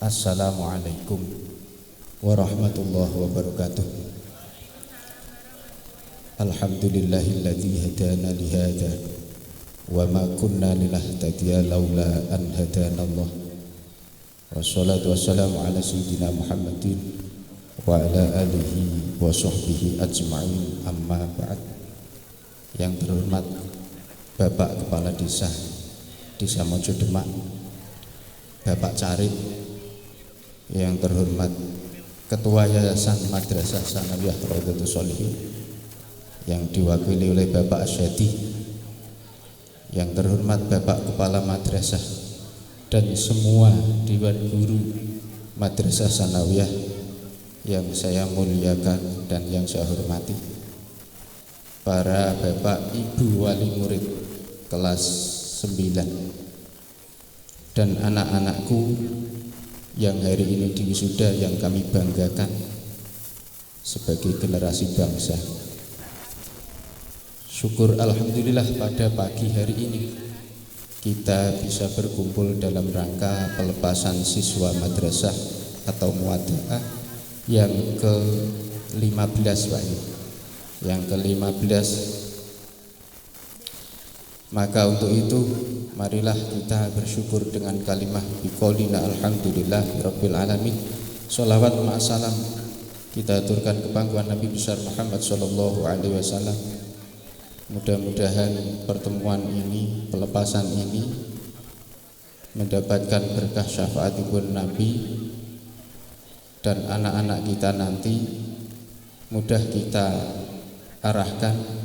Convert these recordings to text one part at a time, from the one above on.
Assalamualaikum warahmatullahi wabarakatuh. Alhamdulillahilladzi hadana lihada wa ma kunna linahtadiya laula an hadanallah. Wassalatu wassalamu ala sayyidina Muhammadin wa ala alihi wa sahbihi ajma'in, amma ba'd. Yang terhormat Bapak Kepala Desa Mojo Demak, Bapak Carib, yang terhormat Ketua Yayasan Madrasah Sanawiyah Raudhatus Sholihin yang diwakili oleh Bapak Asyadi, yang terhormat Bapak Kepala Madrasah dan semua Dewan Guru Madrasah Sanawiyah yang saya muliakan dan yang saya hormati, para Bapak Ibu Wali Murid kelas 9 dan anak-anakku yang hari ini diwisuda, yang kami banggakan sebagai generasi bangsa. Syukur alhamdulillah pada pagi hari ini kita bisa berkumpul dalam rangka pelepasan siswa madrasah atau muwada'ah yang ke-15, Pak. Yang ke-15. Maka untuk itu marilah kita bersyukur dengan kalimah biqaulina alhamdulillah rabbil alamin. Sholawat ma'asalam kita aturkan ke pangkuan Nabi besar Muhammad sallallahu alaihi wasallam. Mudah-mudahan pertemuan ini, pelepasan ini mendapatkan berkah syafaat ibu Nabi, dan anak-anak kita nanti mudah kita arahkan.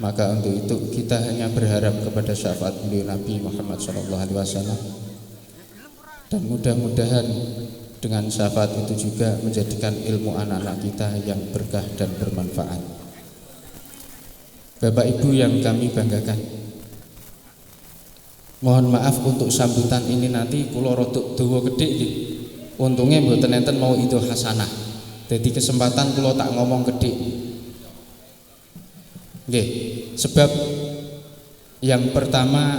Maka untuk itu kita hanya berharap kepada syafaat beliau Nabi Muhammad SAW, dan mudah-mudahan dengan syafaat itu juga menjadikan ilmu anak-anak kita yang berkah dan bermanfaat. Bapak Ibu yang kami banggakan, mohon maaf untuk sambutan ini nanti kula rodok dawa gedhe nggih. Untunge mboten enten mau itu hasanah. Jadi kesempatan kula tak ngomong gedhe. Nggih, sebab yang pertama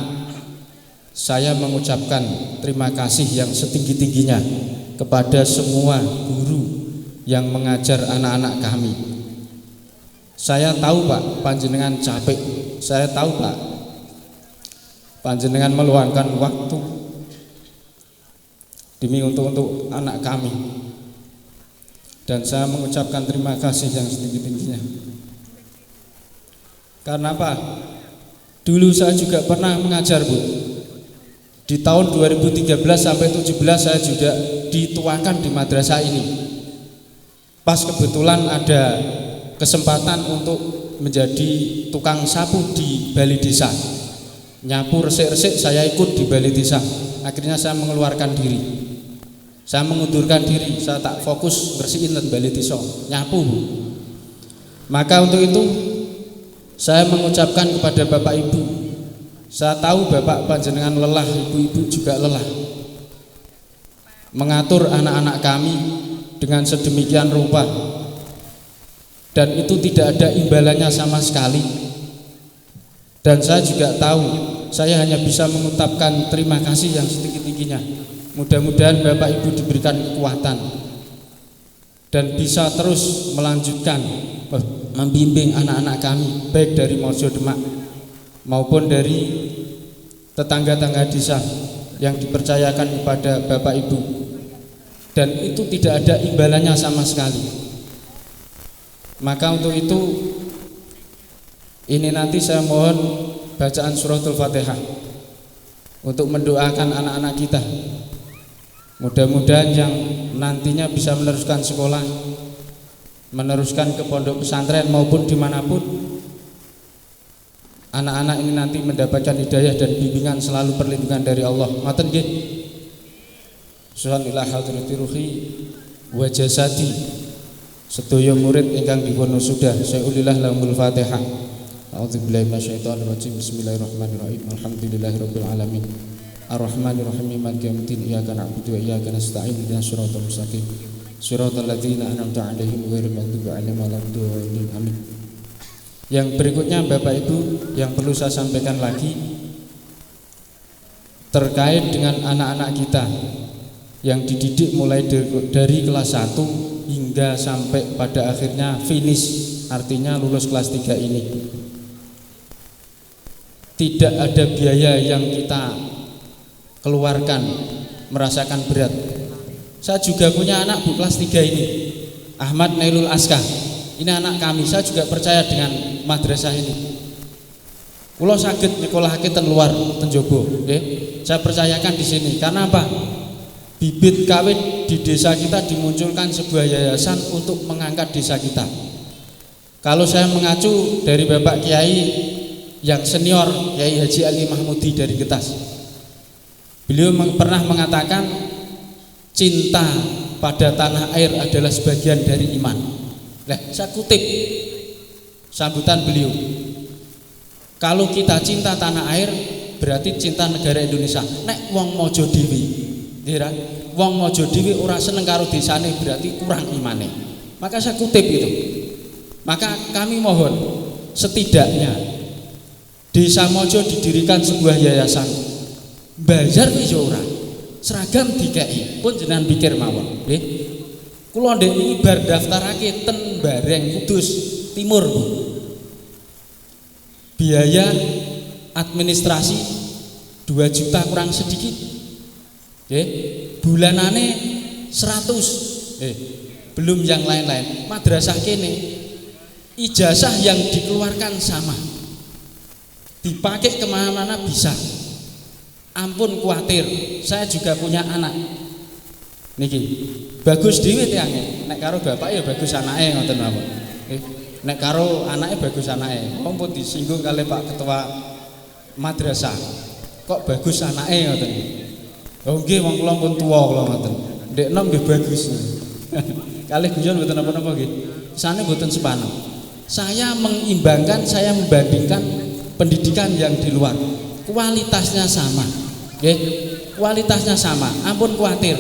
saya mengucapkan terima kasih yang setinggi-tingginya kepada semua guru yang mengajar anak-anak kami. Saya tahu Pak, panjenengan capek. Saya tahu Pak, panjenengan meluangkan waktu demi untuk anak kami. Dan saya mengucapkan terima kasih yang setinggi-tingginya. Karena apa? Dulu saya juga pernah mengajar, Bu. Di tahun 2013 sampai 17 saya juga dituakan di madrasah ini. Pas kebetulan ada kesempatan untuk menjadi tukang sapu di balai desa. Nyapu resik-resik saya ikut di balai desa. Akhirnya saya mengeluarkan diri. Saya mengundurkan diri, saya tak fokus bersihin balai desa, nyapu, Bu. Maka untuk itu saya mengucapkan kepada Bapak Ibu, saya tahu Bapak panjenengan lelah, Ibu-ibu juga lelah mengatur anak-anak kami dengan sedemikian rupa, dan itu tidak ada imbalannya sama sekali. Dan saya juga tahu saya hanya bisa mengucapkan terima kasih yang setinggi-tingginya. Mudah-mudahan Bapak Ibu diberikan kekuatan dan bisa terus melanjutkan membimbing anak-anak kami, baik dari Mojo Demak maupun dari tetangga-tangga desa yang dipercayakan kepada Bapak Ibu, dan itu tidak ada imbalannya sama sekali. Maka untuk itu ini nanti saya mohon bacaan suratul Fatihah untuk mendoakan anak-anak kita. Mudah-mudahan yang nantinya bisa meneruskan sekolah, meneruskan ke pondok pesantren maupun dimanapun, anak-anak ini nanti mendapatkan hidayah dan bimbingan selalu perlindungan dari Allah. Maten nggih. Subhanallah hadrati ruhi wa jasadi. Sedaya murid ingkang dipun sudah saya ulilah lahumul Fatihah. A'udzubillahi minasyaitonir rajim. Bismillahirrahmanirrahim. Alhamdulillahirabbil alamin. Ar-Rahmanir-Rahim. Maliki yaumiddin. Iyyaka na'budu wa iyyaka nasta'in. Ihdinas siratal mustaqim. Siratal ladzina an'amta 'alaihim ghairil maghdubi 'alaihim waladdallin. Amin. Yang berikutnya Bapak Ibu yang perlu saya sampaikan lagi terkait dengan anak-anak kita yang dididik mulai dari kelas 1 hingga sampai pada akhirnya finish, artinya lulus kelas 3 ini. Tidak ada biaya yang kita keluarkan merasakan berat. Saya juga punya anak Bu kelas 3 ini, Ahmad Nailul Aska. Ini anak kami, saya juga percaya dengan madrasah ini. Kulo saged nyekolahake ten luar, ten Jobo, nggih. Saya percayakan di sini. Karena apa? Bibit kawit di desa kita dimunculkan sebuah yayasan untuk mengangkat desa kita. Kalau saya mengacu dari Bapak Kiai yang senior, Kiai Haji Ali Mahmudi dari Getas. Beliau pernah mengatakan cinta pada tanah air adalah sebagian dari iman. Nah, saya kutip sambutan beliau. Kalau kita cinta tanah air, berarti cinta negara Indonesia. Nek wong mojo dhewe, nggih ra? Wong mojo dhewe ora seneng karo desane, berarti kurang imane. Maka saya kutip itu. Maka kami mohon setidaknya Desa Mojo didirikan sebuah yayasan. Bayar wis ora. Seragam dikei pun jenengan pikir mawon, nggih. Kula ndek iki bar daftarake ten Bareng Kudus Timur, Bu. Biaya administrasi 2 juta kurang sedikit. Nggih. Bulanane 100. Belum yang lain-lain. Madrasah kene ijazah yang dikeluarkan sama. Dipakai kemana-mana bisa. Ampun kuatir, saya juga punya anak. Niki bagus dhewe tiange. Nek karo bapak ya bagus anake ngoten mawon. Nek karo anake bagus anake. Ampun disinggung kali Pak Ketua Madrasah. Kok bagus anake ngoten. Oh nggih wong kula pun tuwa kula ngoten. Ndek enom nggih bagus. Kalih guyon mboten napa-napa nggih. Sane mboten sepano. Saya mengimbangkan, saya membandingkan pendidikan yang di luar. Kualitasnya sama, nggih. Kualitasnya sama. Ampun kuatir.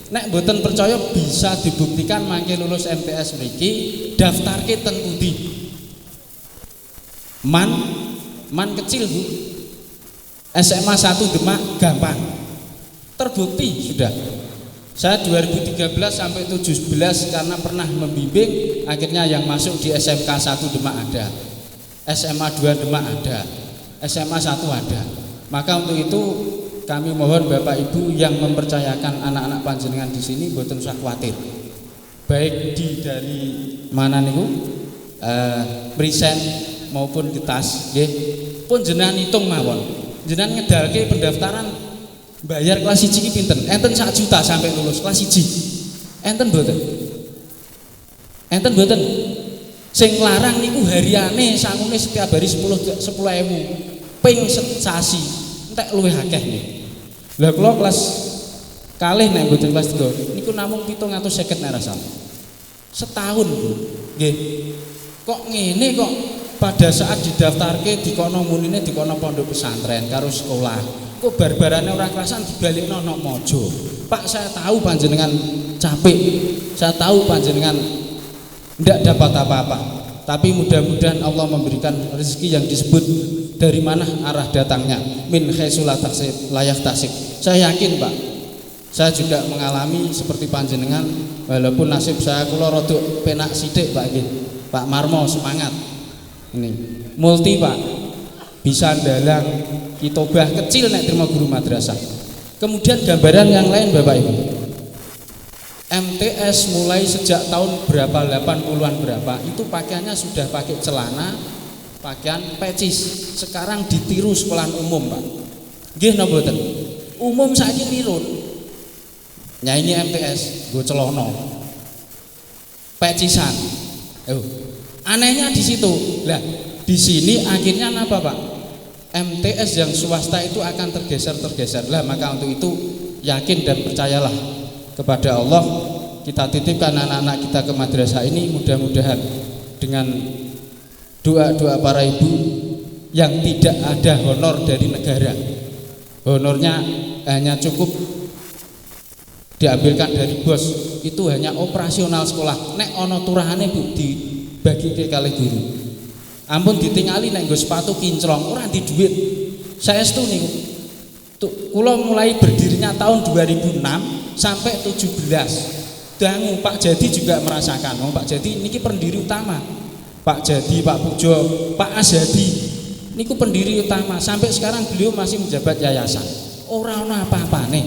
Nek mboten percaya bisa dibuktikan mangke lulus MTS mriki daftarke ten pundi. Man kecil, Bu. SMA 1 Demak gampang. Terbukti sudah. Saya 2013 sampai 17 karena pernah membimbing, akhirnya yang masuk di SMK 1 Demak ada. SMA 2 Demak ada. SMA 1 ada. Maka untuk itu kami mohon Bapak Ibu yang mempercayakan anak-anak panjenengan di sini mboten usah khawatir. Baik dari mana niku? Present maupun Getas, nggih. Pun jenengan hitung mawon. Jenengan ngedalke pendaftaran bayar kelas 1 iki pinten? Enten 1 juta sampai lulus kelas 1. Enten mboten? Enten mboten? Sing larang niku hariane sangune setiap hari 10.000 ping sasi. Entek luwih akeh nih. Lah kula kelas kalih nek mboten kelas 3 niku namung 750 nek rasa. Setahun, Bu. Nggih. Kok ngene kok pada saat didaftarke dikono munine dikono pondok pesantren karo sekolah. Kok barbarane orang kerasan dibalikno nang Mojo. Pak, saya tahu panjenengan capek. Saya tahu panjenengan tidak dapat apa-apa. Tapi mudah-mudahan Allah memberikan rezeki yang disebut dari mana arah datangnya. Min haitsu la yahtasib. Saya yakin, Pak. Saya juga mengalami seperti panjenengan, walaupun nasib saya kula rada penak sithik, Pak nggih. Pak Marmo semangat. Ini multi, Pak. Bisa dalang kitobah kecil nek terima guru madrasah. Kemudian gambaran yang lain Bapak Ibu. MTS mulai sejak tahun berapa 80-an berapa itu pakaiannya sudah pakai celana, pakaian pecis. Sekarang ditiru sekolahan umum, Pak. Nggih napa mboten? Umum saiki niru. Nyanyi MTS nggo celana. Pecisan. Anehnya di situ. Lah, di sini akhirnya apa, Pak? MTS yang swasta itu akan tergeser. Lah maka untuk itu yakin dan percayalah kepada Allah, kita titipkan anak-anak kita ke madrasah ini, mudah-mudahan dengan doa-doa para ibu yang tidak ada honor dari negara. Honornya hanya cukup diambilkan dari bos, itu hanya operasional sekolah. Nek ono turahane Bu dibagi ke kali guru. Ampun ditingali nek nggo sepatu kinclong ora di duit. Saestu niku. Kula mulai berdirinya tahun 2006 sampai 17. Dangu Pak Jadi juga merasakan. Pak Jadi niki pendiri utama. Pak Jadi, Pak Pujo, Pak Asyadi niku pendiri utama. Sampai sekarang beliau masih menjabat yayasan. Ora ana apa-apane.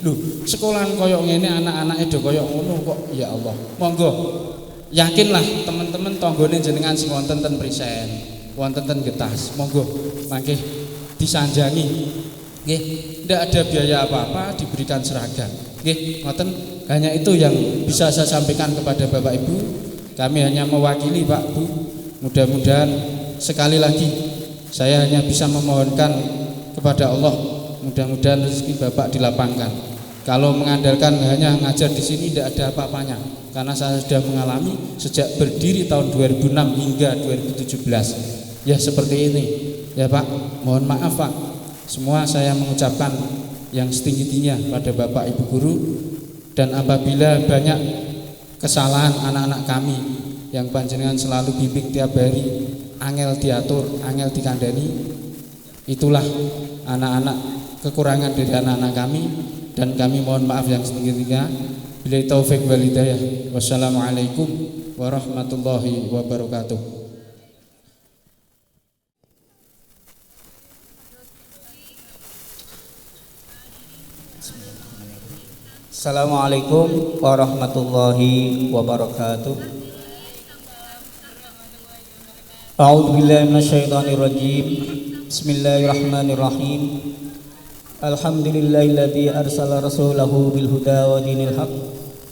Lho, sekolahan koyok ngene anak-anake do koyok ngono kok. Ya Allah. Monggo yakinlah teman-teman tanggane jenengan sing wonten ten Prisen, wonten ten Getas. Monggo mangke disanjangi. Nggih, ndak ada biaya apa-apa, diberikan seragam. Nggih, ngoten. Hanya itu yang bisa saya sampaikan kepada Bapak Ibu. Kami hanya mewakili Pak Bu. Mudah-mudahan sekali lagi saya hanya bisa memohonkan kepada Allah, mudah-mudahan rezeki Bapak dilapangkan. Kalau mengandalkan hanya ngajar di sini tidak ada apa-apanya. Karena saya sudah mengalami sejak berdiri tahun 2006 hingga 2017. Ya seperti ini. Ya Pak, mohon maaf Pak. Semua saya mengucapkan yang setinggi-tingginya pada Bapak Ibu guru. Dan apabila banyak kesalahan anak-anak kami yang panjenengan selalu bimbing tiap hari, angel diatur, angel dikandani, itulah anak-anak kekurangan dari anak-anak kami, dan kami mohon maaf yang setinggi-tingginya. Billahi taufik wal hidayah. Wassalamualaikum warahmatullahi wabarakatuh. Assalamualaikum warahmatullahi wabarakatuh. A'udzubillahi minasyaitonirrajim. Bismillahirrahmanirrahim. Alhamdulillahilladzi arsala rasulahu bil huda wa dinil haq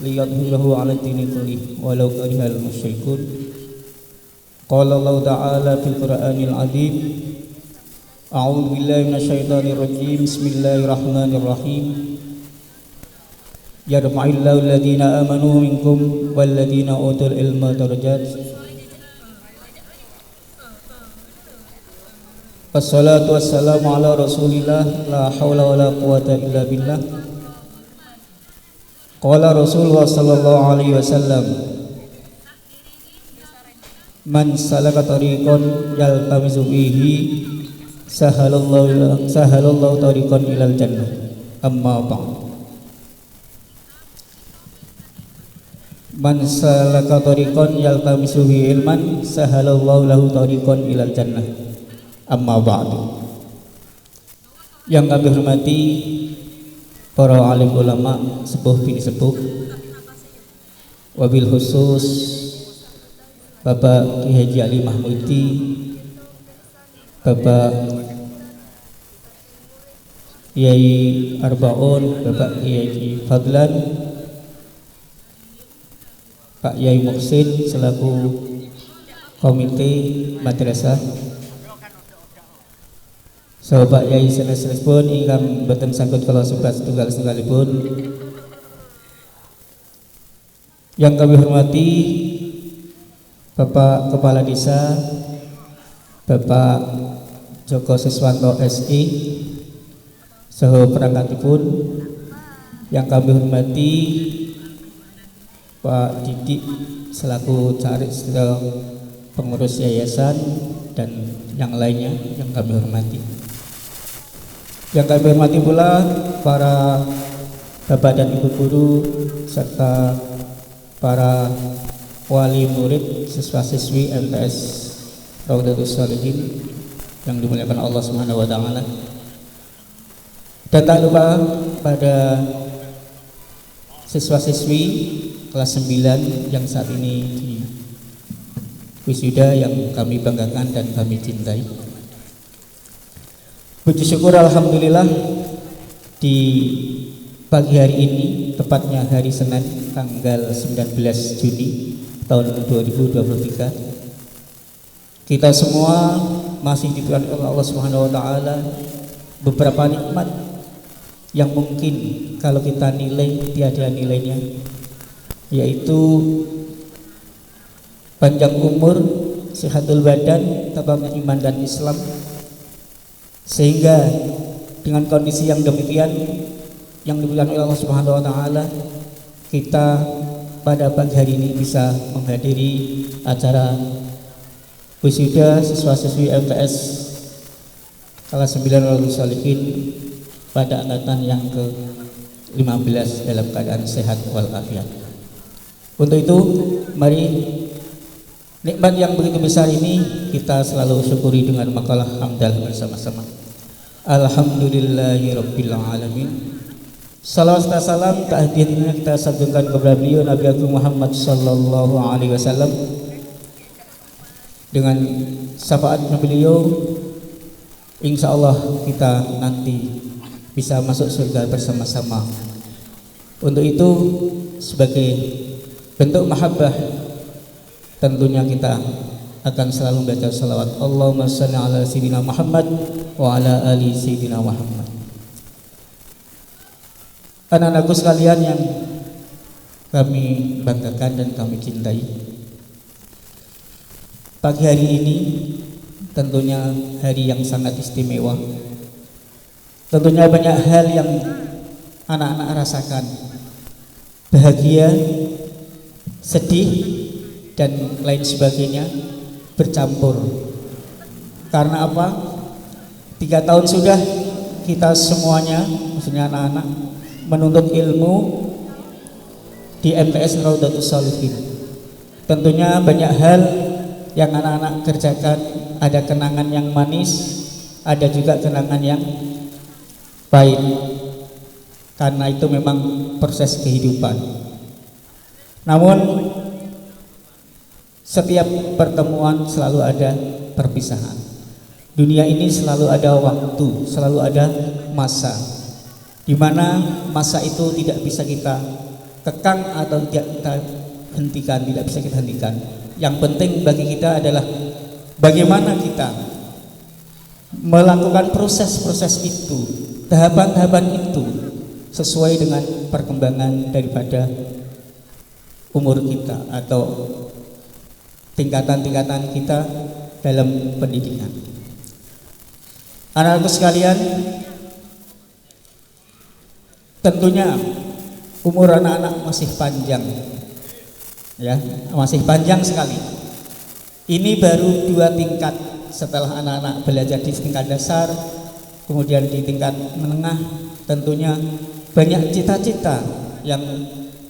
liyudhhirahu 'ala dini kullih walau karihal musyrikun. Qala Allah ta'ala fil Qur'anil 'azim. A'udzubillahi minasyaitonirrajim. Bismillahirrahmanirrahim. Yarfa'illahu alladhina amanu minkum walladhina utul ilma darajat. Wassalatu wassalamu ala rasulillah la hawla wa la quwata illa billah. Qala Rasulullah sallallahu alaihi wasallam, man salaka tariqan yaltamisu fihi sahalallahu tariqan ilal jannah. Amma ba'd. Man salaka tariqan yaltamisu fihi ilman sahalallahu lahu tariqan ilal jannah. Amma ba'du. Yang kami hormati para alim ulama, sepuh bini sepuh, wabil khusus Bapak Ki Haji Ali Mahmudi, Bapak Kiai Arbaun, Bapak Kiai Fadlan, Pak Yai Muksin selaku komite madrasah, Sahabat Yai sanes-sanesipun ingkang boten sangkut kala sebat setunggal-setunggalipun. Yang kami hormati Bapak Kepala Desa, Bapak Joko Siswanto SI, saha perangkatipun. Yang kami hormati Pak Didik selaku caris pengurus yayasan dan yang lainnya yang kami hormati. Yang kami hormati pula para bapak dan ibu guru serta para wali murid siswa-siswi MTS Raudhatus Shalihin yang dimuliakan Allah Subhanahu wa taala. Dan tak lupa pada siswa-siswi kelas 9 yang saat ini di wisuda yang kami banggakan dan kami cintai. Puji syukur alhamdulillah di pagi hari ini, tepatnya hari Senin tanggal 19 Juni tahun 2023, kita semua masih diberikan oleh Allah Subhanahu wa taala beberapa nikmat yang mungkin kalau kita nilai tiada nilainya, yaitu panjang umur, sehatul badan, tabamnya iman dan Islam. Sehingga dengan kondisi yang demikian yang diberikan oleh Allah Subhanahu wa taala, kita pada pagi hari ini bisa menghadiri acara wisuda siswa-siswi MTS kelas 9 Raudhatus Shalihin pada angkatan yang 15 dalam keadaan sehat walafiat. Untuk itu mari nikmat yang begitu besar ini kita selalu syukuri dengan makalah hamdal bersama-sama. Alhamdulillahirabbil alamin. Salawat dan salam tahdiatnya kita sanjungkan kepada beliau Nabi Agung Muhammad sallallahu alaihi wasallam. Dengan syafaatnya beliau, insya Allah kita nanti bisa masuk surga bersama-sama. Untuk itu sebagai bentuk mahabbah, tentunya kita akan selalu membaca salawat Allahumma shalli ala sayyidina Muhammad wa ala ali sayyidina Muhammad. Anak-anakku sekalian yang kami banggakan dan kami cintai, pagi hari ini tentunya hari yang sangat istimewa. Tentunya banyak hal yang anak-anak rasakan, bahagia, sedih, dan lain sebagainya bercampur. Karena apa? 3 tahun sudah kita semuanya, maksudnya anak-anak, menuntut ilmu di MTS Raudhatus Shalihin. Tentunya banyak hal yang anak-anak kerjakan, ada kenangan yang manis, ada juga kenangan yang pahit. Karena itu memang proses kehidupan. Namun setiap pertemuan selalu ada perpisahan. Dunia ini selalu ada waktu, selalu ada masa, di mana masa itu tidak bisa kita kekang atau tidak kita hentikan, tidak bisa kita hentikan. Yang penting bagi kita adalah bagaimana kita melakukan proses-proses itu, tahapan-tahapan itu sesuai dengan perkembangan daripada umur kita atau tingkatan-tingkatan kita dalam pendidikan. Anak-anakku sekalian, tentunya umur anak-anak masih panjang, ya, masih panjang sekali. Ini baru 2 tingkat setelah anak-anak belajar di tingkat dasar, kemudian di tingkat menengah. Tentunya banyak cita-cita yang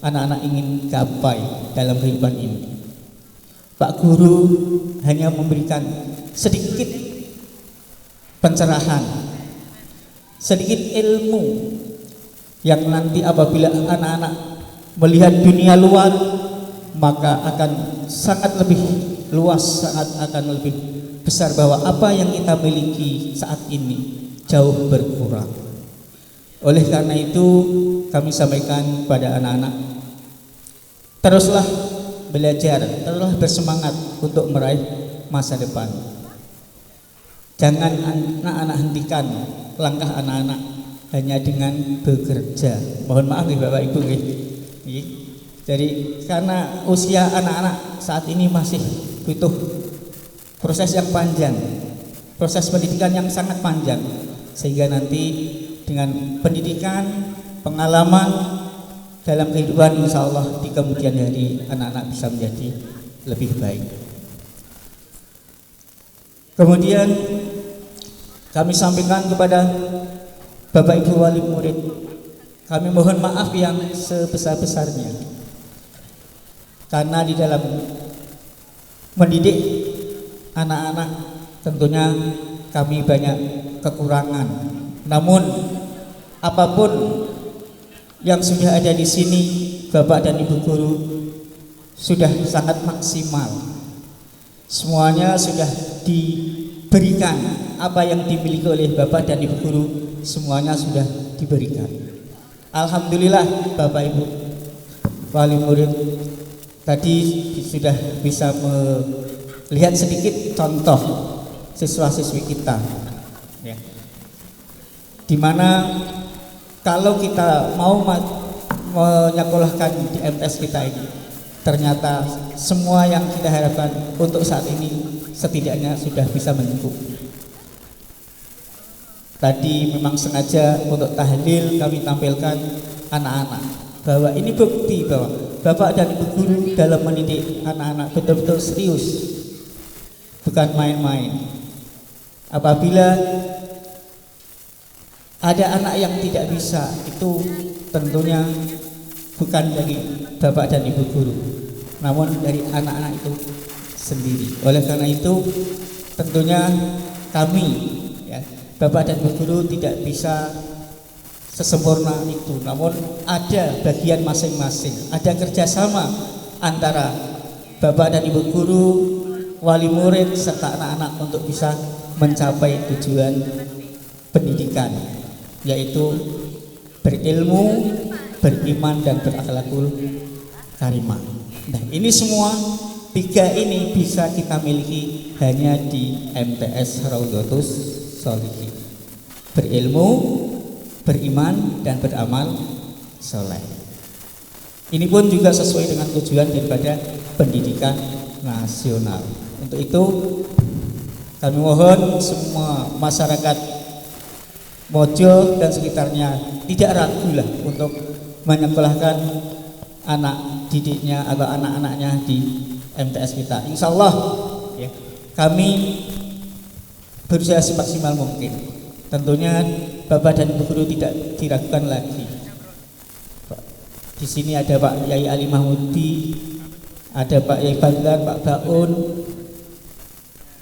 anak-anak ingin capai dalam kehidupan ini. Pak Guru hanya memberikan sedikit pencerahan, sedikit ilmu yang nanti apabila anak-anak melihat dunia luar, maka akan sangat lebih luas, sangat akan lebih besar bahwa apa yang kita miliki saat ini jauh berkurang. Oleh karena itu kami sampaikan pada anak-anak, teruslah belajar, teruslah bersemangat untuk meraih masa depan. Jangan anak-anak hentikan langkah anak-anak hanya dengan bekerja. Mohon maaf nih Bapak Ibu nih. Jadi karena usia anak-anak saat ini masih butuh proses yang panjang, proses pendidikan yang sangat panjang, sehingga nanti dengan pendidikan, pengalaman dalam kehidupan, insya Allah di kemudian hari anak-anak bisa menjadi lebih baik. Kemudian kami sampaikan kepada Bapak Ibu wali murid, kami mohon maaf yang sebesar-besarnya, karena di dalam mendidik anak-anak tentunya kami banyak kekurangan. Namun apapun yang sudah ada di sini, Bapak dan Ibu guru sudah sangat maksimal. Semuanya sudah diberikan, apa yang dimiliki oleh Bapak dan Ibu guru semuanya sudah diberikan. Alhamdulillah Bapak Ibu wali murid tadi sudah bisa melihat sedikit contoh siswa-siswi kita, ya. Dimana kalau kita mau menyekolahkan di MTS kita ini, ternyata semua yang kita harapkan untuk saat ini setidaknya sudah bisa mencukupi. Tadi memang sengaja untuk tahlil kami tampilkan anak-anak, bahwa ini bukti bahwa Bapak dan Ibu guru dalam mendidik anak-anak betul-betul serius, bukan main-main. Apabila ada anak yang tidak bisa, itu tentunya bukan dari Bapak dan Ibu guru, namun dari anak-anak itu sendiri. Oleh karena itu tentunya kami, ya, Bapak dan Ibu guru tidak bisa sesempurna itu, namun ada bagian masing-masing, ada kerjasama antara Bapak dan Ibu guru, wali murid serta anak-anak untuk bisa mencapai tujuan pendidikan, yaitu berilmu, beriman, dan berakhlakul karimah. Nah, ini semua tiga ini bisa kita miliki hanya di MTS Raudhatus Sholihin. Berilmu, beriman, dan beramal soleh. Ini pun juga sesuai dengan tujuan daripada pendidikan nasional. Untuk itu kami mohon semua masyarakat Mojo dan sekitarnya tidak ragu lah untuk menyekolahkan anak didiknya atau anak-anaknya di MTS kita. Insya Allah, ya, kami berusaha semaksimal mungkin. Tentunya Bapak dan Ibu guru tidak diragukan lagi. Di sini ada Pak Yai Ali Mahmudi, ada Pak Yai Bandar, Pak Baun,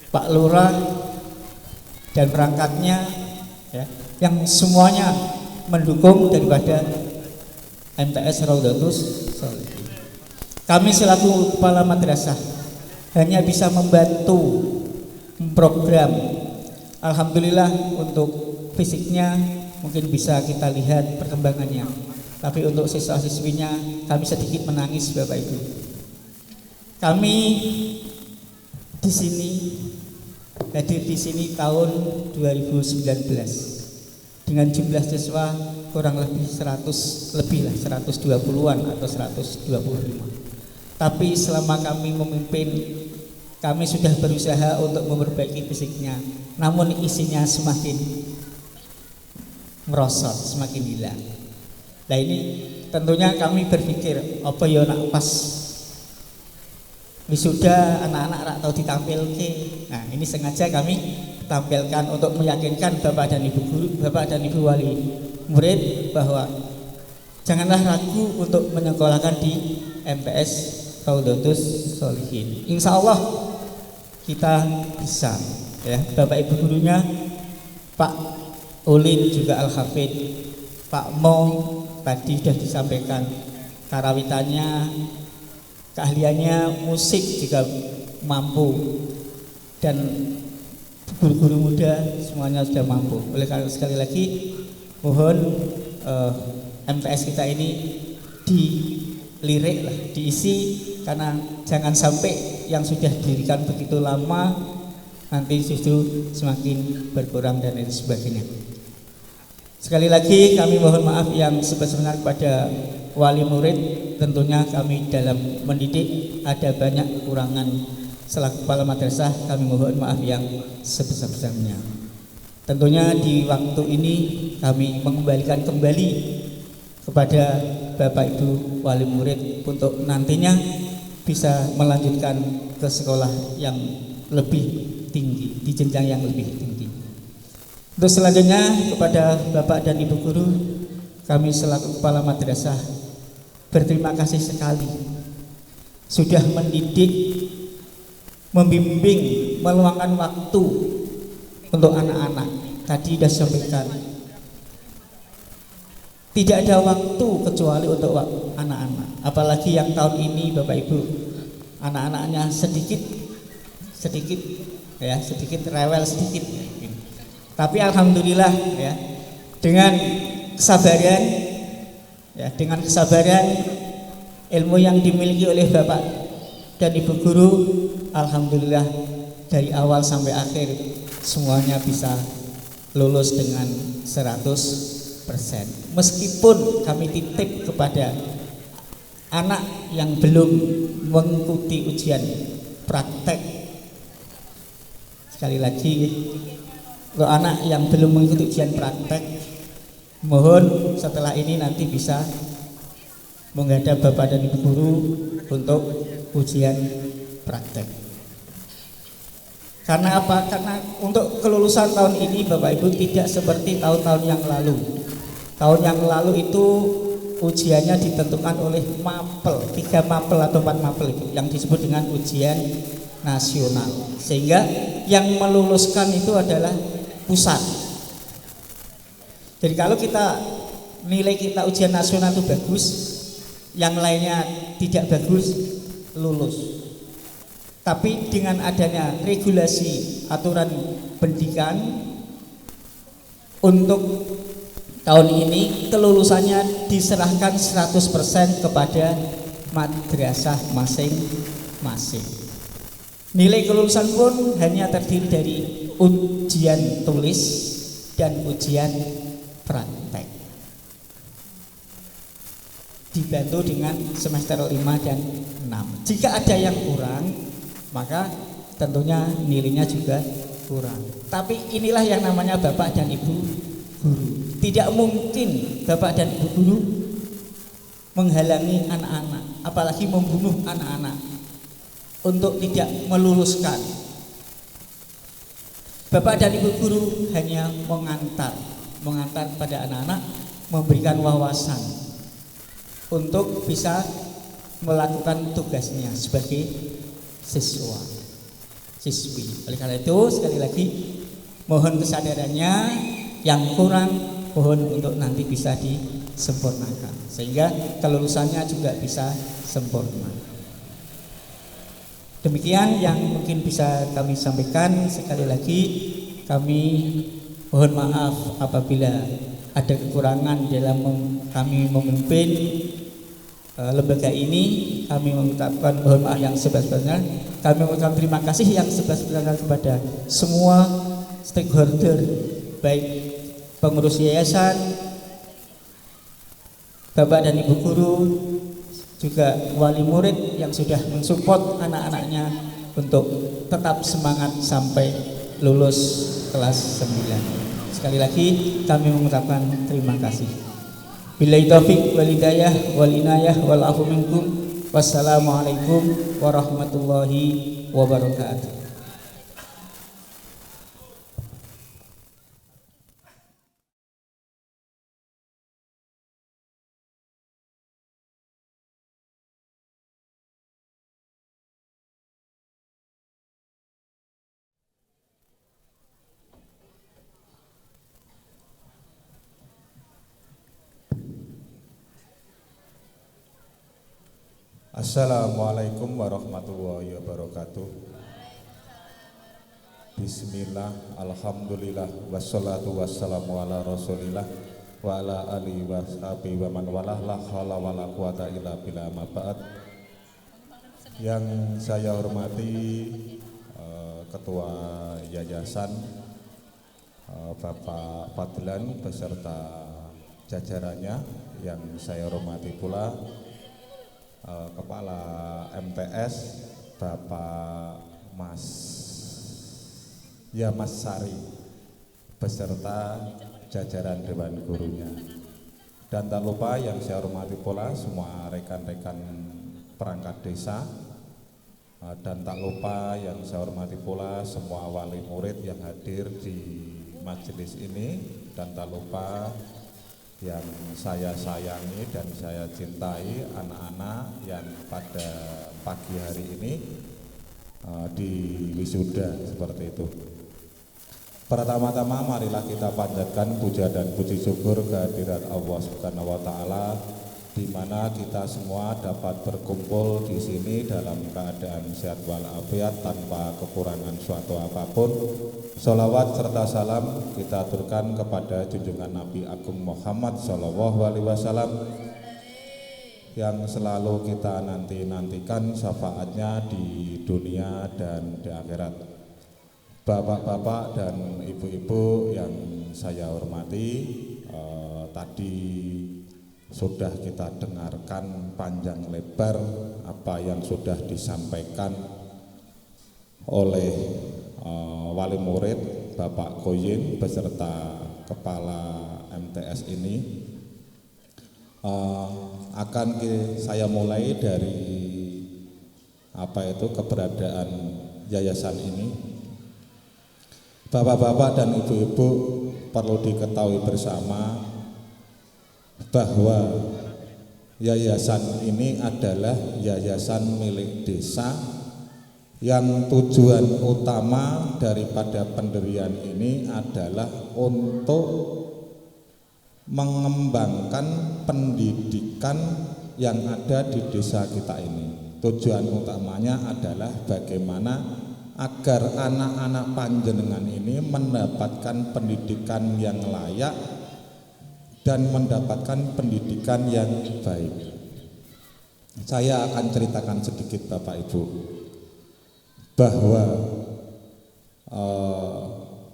Pak Lurah, dan perangkatnya, ya, yang semuanya mendukung daripada MTS Raudhatus Sholihin. Kami selaku kepala madrasah hanya bisa membantu program. Alhamdulillah untuk fisiknya mungkin bisa kita lihat perkembangannya, tapi untuk siswa-siswinya kami sedikit menangis Bapak Ibu. Kami di sini hadir di sini tahun 2019 dengan jumlah siswa kurang lebih 100 lebih lah, 120-an atau 125. Tapi selama kami memimpin, kami sudah berusaha untuk memperbaiki fisiknya, namun isinya semakin merosot, semakin hilang. Nah, ini tentunya kami berpikir apa ya nak pas wisuda anak-anak rak tau ditampilke. Nah, ini sengaja kami tampilkan untuk meyakinkan Bapak dan Ibu guru, Bapak dan Ibu wali murid bahwa janganlah ragu untuk menyekolahkan di MTS Raudhatus Sholihin. Insya Allah kita bisa, ya. Bapak Ibu gurunya Pak Ulin juga Al-Hafid, Pak Mo tadi sudah disampaikan karawitannya, keahliannya musik juga mampu, dan guru-guru muda semuanya sudah mampu. Oleh karena sekali lagi mohon MTS kita ini dilirik lah, diisi, karena jangan sampai yang sudah didirikan begitu lama nanti justru semakin berkurang dan lain sebagainya. Sekali lagi kami mohon maaf yang sebesar-besarnya kepada wali murid. Tentunya kami dalam mendidik ada banyak kekurangan. Selaku kepala madrasah kami mohon maaf yang sebesar-besarnya. Tentunya di waktu ini kami mengembalikan kembali kepada Bapak Ibu wali murid untuk nantinya bisa melanjutkan ke sekolah yang lebih tinggi, di jenjang yang lebih tinggi. Untuk selanjutnya kepada Bapak dan Ibu guru, kami selaku kepala madrasah berterima kasih sekali sudah mendidik, membimbing, meluangkan waktu untuk anak-anak. Tadi sudah sampaikan, tidak ada waktu kecuali untuk anak-anak. Apalagi yang tahun ini Bapak Ibu, anak-anaknya sedikit rewel sedikit. Tapi alhamdulillah, ya, dengan kesabaran, ya, dengan kesabaran ilmu yang dimiliki oleh Bapak dan Ibu guru, alhamdulillah dari awal sampai akhir semuanya bisa lulus dengan 100%. Meskipun kami titip kepada anak yang belum mengikuti ujian praktek, sekali lagi untuk anak yang belum mengikuti ujian praktek, mohon setelah ini nanti bisa menghadap Bapak dan Ibu guru untuk ujian praktek. Karena apa? Karena untuk kelulusan tahun ini Bapak Ibu tidak seperti tahun-tahun yang lalu. Tahun yang lalu itu ujiannya ditentukan oleh mapel, 3 mapel atau 4 mapel itu yang disebut dengan ujian nasional. Sehingga yang meluluskan itu adalah pusat. Jadi kalau nilai kita ujian nasional itu bagus, yang lainnya tidak bagus, lulus. Tapi dengan adanya regulasi aturan pendidikan untuk tahun ini kelulusannya diserahkan 100% kepada madrasah masing-masing. Nilai kelulusan pun hanya terdiri dari ujian tulis dan ujian praktek, dibantu dengan semester 5 dan 6. Jika ada yang kurang, maka tentunya nilainya juga kurang. Tapi inilah yang namanya Bapak dan Ibu guru. Tidak mungkin Bapak dan Ibu guru menghalangi anak-anak, apalagi membunuh anak-anak untuk tidak meluluskan. Bapak dan Ibu guru hanya mengantar pada anak-anak, memberikan wawasan untuk bisa melakukan tugasnya sebagai siswi. Oleh karena itu sekali lagi mohon kesadarannya, yang kurang mohon untuk nanti bisa disempurnakan sehingga kelulusannya juga bisa sempurna. Demikian yang mungkin bisa kami sampaikan. Sekali lagi kami mohon maaf apabila ada kekurangan dalam kami memimpin lembaga ini. Kami mengucapkan mohon maaf yang sebesar-besarnya. Kami mengucapkan terima kasih yang sebesar-besarnya kepada semua stakeholder, baik pengurus yayasan, Bapak dan Ibu guru, juga wali murid yang sudah mensupport anak-anaknya untuk tetap semangat sampai lulus kelas 9. Sekali lagi kami mengucapkan terima kasih. Billahi taufiq wal hidayah wal inayah wal afu minkum. Wassalamualaikum warahmatullahi wabarakatuh. Assalamualaikum warahmatullahi wabarakatuh. Bismillah, alhamdulillah, wassalatu wassalamu ala rasulillah wa ala alihi wa sahbihi wa man walah, la haula wa la quwata illa billah, ma ba'd. Yang saya hormati Ketua Yayasan Bapak Fadlan beserta jajarannya, yang saya hormati pula Kepala MTS Bapak Mas Sari beserta jajaran dewan gurunya, dan tak lupa yang saya hormati pula semua rekan-rekan perangkat desa, dan tak lupa yang saya hormati pula semua wali murid yang hadir di majelis ini, dan tak lupa yang saya sayangi dan saya cintai anak-anak yang pada pagi hari ini di wisuda seperti itu. Pertama-tama marilah kita panjatkan puja dan puji syukur kehadirat Allah Subhanahu wa taala, di mana kita semua dapat berkumpul di sini dalam keadaan sehat walafiat tanpa kekurangan suatu apapun. Sholawat serta salam kita aturkan kepada junjungan Nabi Agung Muhammad SAW yang selalu kita nantikan syafaatnya di dunia dan di akhirat. Bapak-bapak dan ibu-ibu yang saya hormati, tadi sudah kita dengarkan panjang lebar apa yang sudah disampaikan oleh wali murid Bapak Koyin beserta kepala MTS ini. Akan saya mulai dari keberadaan yayasan ini. Bapak-bapak dan ibu-ibu, perlu diketahui bersama bahwa yayasan ini adalah yayasan milik desa yang tujuan utama daripada pendirian ini adalah untuk mengembangkan pendidikan yang ada di desa kita ini. Tujuan utamanya adalah bagaimana agar anak-anak panjenengan ini mendapatkan pendidikan yang layak dan mendapatkan pendidikan yang baik. Saya akan ceritakan sedikit Bapak Ibu bahwa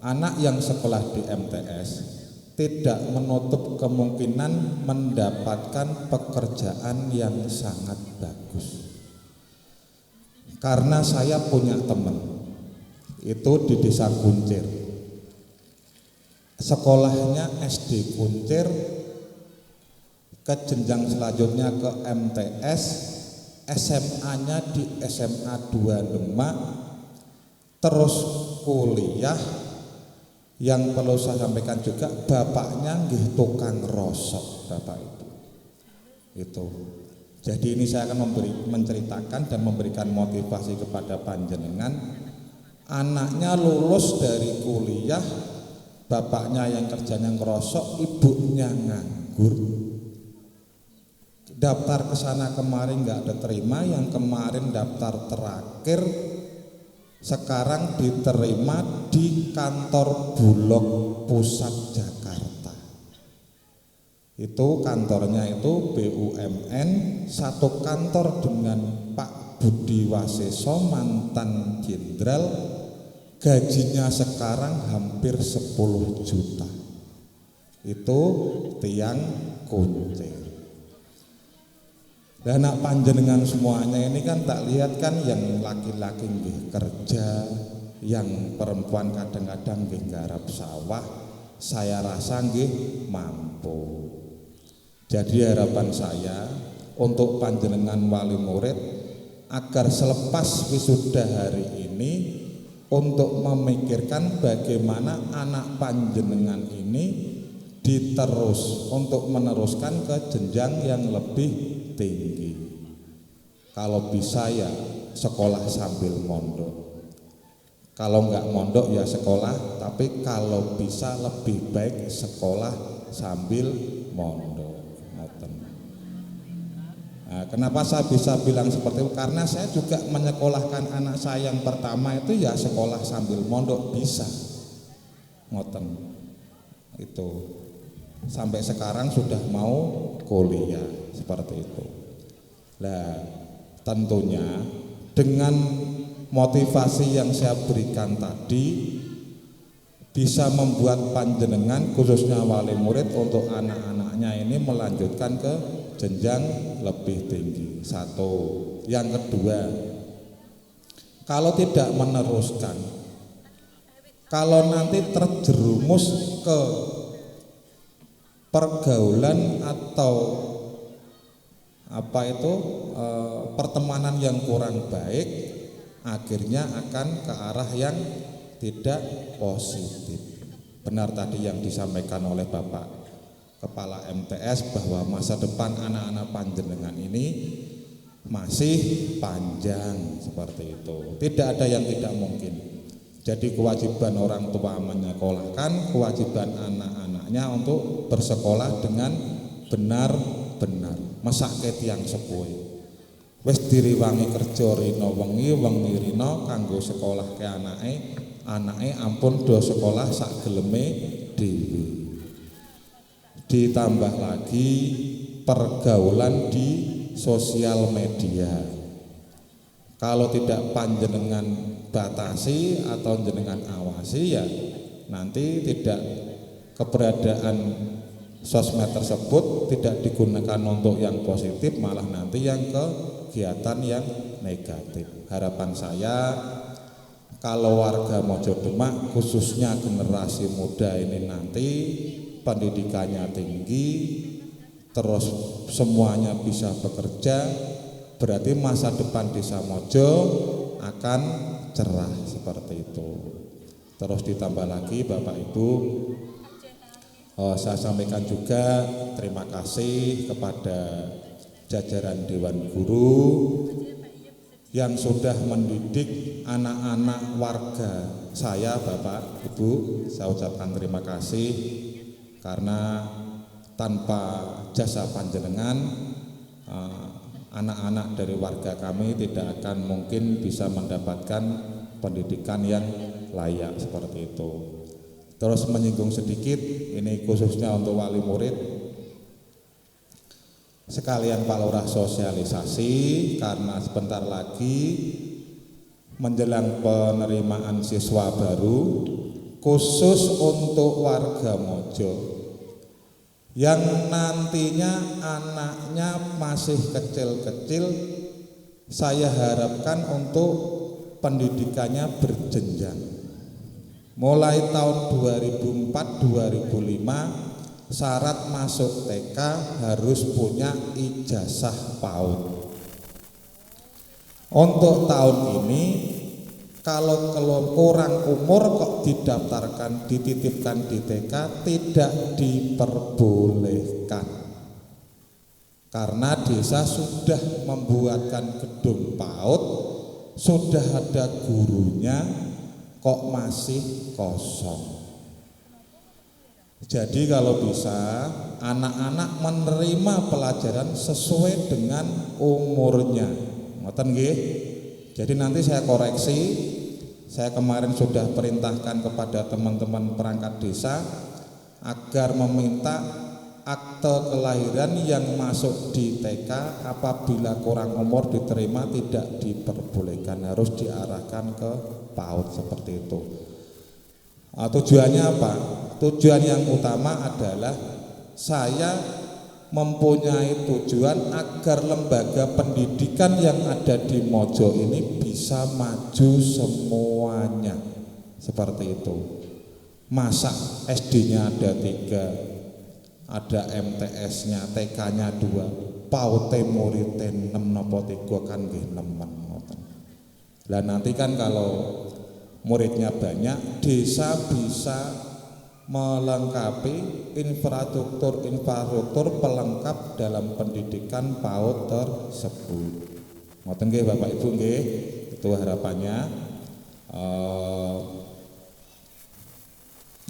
anak yang sekolah di MTS tidak menutup kemungkinan mendapatkan pekerjaan yang sangat bagus. Karena saya punya teman itu di desa Kuncir, sekolahnya SD Kuncir, ke jenjang selanjutnya ke MTS, SMA-nya di SMA 2 Demak, terus kuliah. Yang perlu saya sampaikan juga, bapaknya nggih tukang rosok Bapak Ibu. Itu. Jadi ini saya akan menceritakan dan memberikan motivasi kepada panjenengan. Anaknya lulus dari kuliah, bapaknya yang kerjanya ngerosok, ibunya nganggur. Daftar ke sana kemarin nggak diterima, yang kemarin daftar terakhir sekarang diterima di kantor Bulog Pusat Jakarta. Itu kantornya itu BUMN, satu kantor dengan Pak Budi Waseso, mantan jenderal, gajinya sekarang hampir 10 juta. Itu tiang Kuncir. Dan anak panjenengan semuanya ini kan tak lihat kan, yang laki-laki nggih kerja, yang perempuan kadang-kadang nggih garap sawah, saya rasa nggih mampu. Jadi harapan saya untuk panjenengan wali murid agar selepas wisuda hari ini untuk memikirkan bagaimana anak panjenengan ini diterus untuk meneruskan ke jenjang yang lebih tinggi. Kalau bisa ya sekolah sambil mondok. Kalau enggak mondok ya sekolah, tapi kalau bisa lebih baik sekolah sambil mondok. Nah, kenapa saya bisa bilang seperti itu? Karena saya juga menyekolahkan anak saya yang pertama itu ya sekolah sambil mondok bisa. Ngoten. Itu. Sampai sekarang sudah mau kuliah seperti itu. Nah, tentunya dengan motivasi yang saya berikan tadi bisa membuat panjenengan khususnya wali murid untuk anak-anaknya ini melanjutkan ke jenjang lebih tinggi. Satu. Yang kedua, kalau tidak meneruskan, kalau nanti terjerumus ke pergaulan atau pertemanan yang kurang baik, akhirnya akan ke arah yang tidak positif. Benar tadi yang disampaikan oleh Bapak Kepala MTS bahwa masa depan anak-anak panjenengan ini masih panjang seperti itu. Tidak ada yang tidak mungkin. Jadi kewajiban orang tua menyekolahkan, kewajiban anak-anaknya untuk bersekolah dengan benar-benar. Mesake tiyang sepuh. Wis diriwangi kerja rina wengi, wengi rina kanggo sekolah ke anake ampun do sekolah sak geleme dhewe. Ditambah lagi pergaulan di sosial media. Kalau tidak panjenengan batasi atau jenengan awasi ya nanti tidak keberadaan sosmed tersebut tidak digunakan untuk yang positif, malah nanti yang kegiatan yang negatif. Harapan saya kalau warga Mojo Demak khususnya generasi muda ini nanti pendidikannya tinggi, terus semuanya bisa bekerja, berarti masa depan desa Mojo akan cerah seperti itu. Terus ditambah lagi Bapak Ibu, saya sampaikan juga terima kasih kepada jajaran Dewan Guru yang sudah mendidik anak-anak warga saya, Bapak, Ibu. Saya ucapkan terima kasih karena tanpa jasa panjenengan anak-anak dari warga kami tidak akan mungkin bisa mendapatkan pendidikan yang layak seperti itu. Terus menyinggung sedikit, ini khususnya untuk wali murid, sekalian Pak Lurah sosialisasi karena sebentar lagi menjelang penerimaan siswa baru khusus untuk warga Mojo yang nantinya anaknya masih kecil-kecil. Saya harapkan untuk pendidikannya berjenjang. Mulai tahun 2004-2005 syarat masuk TK harus punya ijazah PAUD. Untuk tahun ini kalau kurang umur kok didaftarkan, dititipkan di TK, tidak diperbolehkan. Karena desa sudah membuatkan gedung PAUD, sudah ada gurunya, kok masih kosong. Jadi kalau bisa anak-anak menerima pelajaran sesuai dengan umurnya. Ngoten nggih. Jadi nanti saya koreksi, saya kemarin sudah perintahkan kepada teman-teman perangkat desa agar meminta akte kelahiran yang masuk di TK apabila kurang umur diterima tidak diperbolehkan, harus diarahkan ke PAUD seperti itu. Tujuannya apa? Tujuan yang utama adalah saya mempunyai tujuan agar lembaga pendidikan yang ada di Mojo ini bisa maju semuanya seperti itu. Masa SD-nya ada 3, ada MTS-nya, TK-nya 2, PAUD murid 6 napa 3 kan nggih nemen ngoten. Lah nanti kan kalau muridnya banyak, desa bisa melengkapi infrastruktur pelengkap dalam pendidikan PAUD tersebut. Ngoten nggih Bapak Ibu nggih, itu harapannya.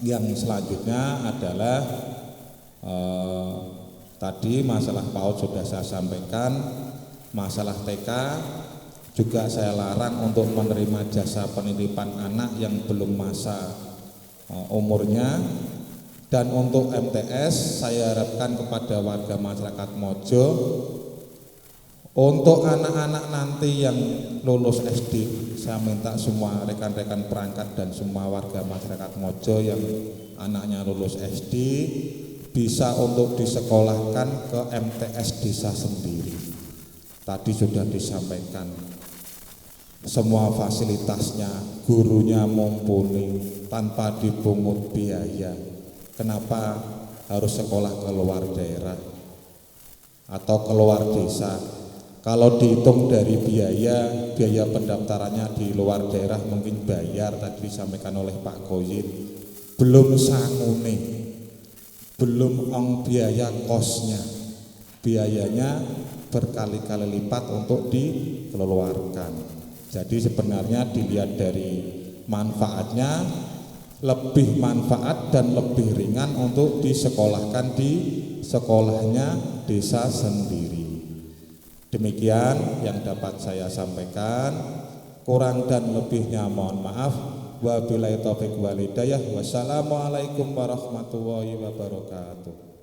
Yang selanjutnya adalah tadi masalah PAUD sudah saya sampaikan, masalah TK juga saya larang untuk menerima jasa penitipan anak yang belum masa umurnya. Dan untuk MTS saya harapkan kepada warga masyarakat Mojo, untuk anak-anak nanti yang lulus SD, saya minta semua rekan-rekan perangkat dan semua warga masyarakat Mojo yang anaknya lulus SD bisa untuk disekolahkan ke MTS desa sendiri. Tadi sudah disampaikan, semua fasilitasnya, gurunya mumpuni tanpa dipungut biaya. Kenapa harus sekolah ke luar daerah atau keluar desa? Kalau dihitung dari biaya pendaftarannya di luar daerah mungkin bayar, tadi disampaikan oleh Pak Koyin, belum sangune, belum biaya kosnya, biayanya berkali-kali lipat untuk dikeluarkan. Jadi sebenarnya dilihat dari manfaatnya, lebih manfaat dan lebih ringan untuk disekolahkan di sekolahnya desa sendiri. Demikian yang dapat saya sampaikan, kurang dan lebihnya mohon maaf. Wabillahi taufiq wal hidayah. Wassalamualaikum warahmatullahi wabarakatuh.